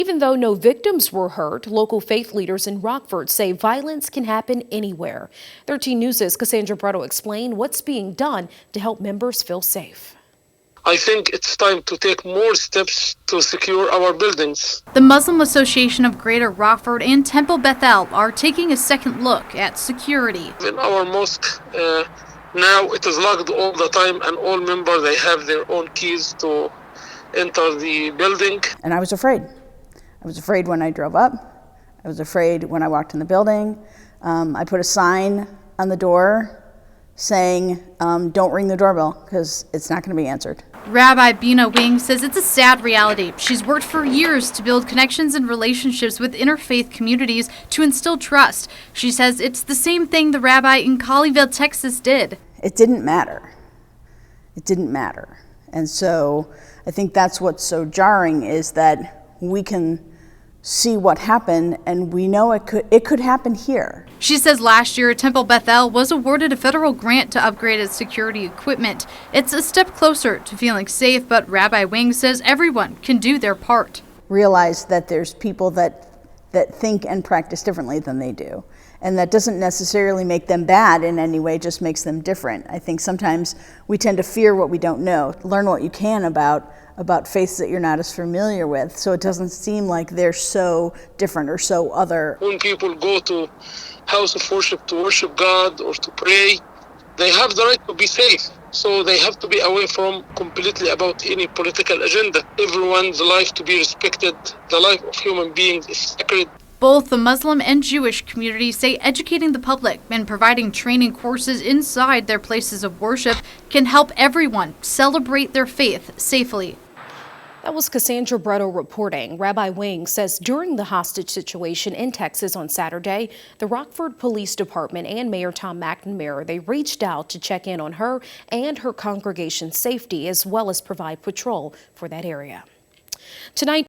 Even though no victims were hurt, local faith leaders in Rockford say violence can happen anywhere. 13 News' Cassandra Bretto explained what's being done to help members feel safe. I think it's time to take more steps to secure our buildings. The Muslim Association of Greater Rockford and Temple Bethel are taking a second look at security. In our mosque, now it is locked all the time, and all members, they have their own keys to enter the building. And I was afraid. I was afraid when I drove up. I was afraid when I walked in the building. I put a sign on the door saying, don't ring the doorbell because it's not going to be answered. Rabbi Bina Wing says it's a sad reality. She's worked for years to build connections and relationships with interfaith communities to instill trust. She says it's the same thing the rabbi in Colleyville, Texas did. It didn't matter. It didn't matter. And so I think that's what's so jarring is that we can see what happened, and we know it could happen here. She says last year, Temple Bethel was awarded a federal grant to upgrade its security equipment. It's a step closer to feeling safe, but Rabbi Wing says everyone can do their part. Realize that there's people that think and practice differently than they do. And that doesn't necessarily make them bad in any way, just makes them different. I think sometimes we tend to fear what we don't know. Learn what you can about faiths that you're not as familiar with, so it doesn't seem like they're so different or so other. When people go to house of worship to worship God or to pray, they have the right to be safe. So they have to be away from completely about any political agenda. Everyone's life to be respected. The life of human beings is sacred. Both the Muslim and Jewish communities say educating the public and providing training courses inside their places of worship can help everyone celebrate their faith safely. That was Cassandra Bretto reporting. Rabbi Wing says during the hostage situation in Texas on Saturday, the Rockford Police Department and Mayor Tom McNamara, they reached out to check in on her and her congregation's safety, as well as provide patrol for that area. Tonight,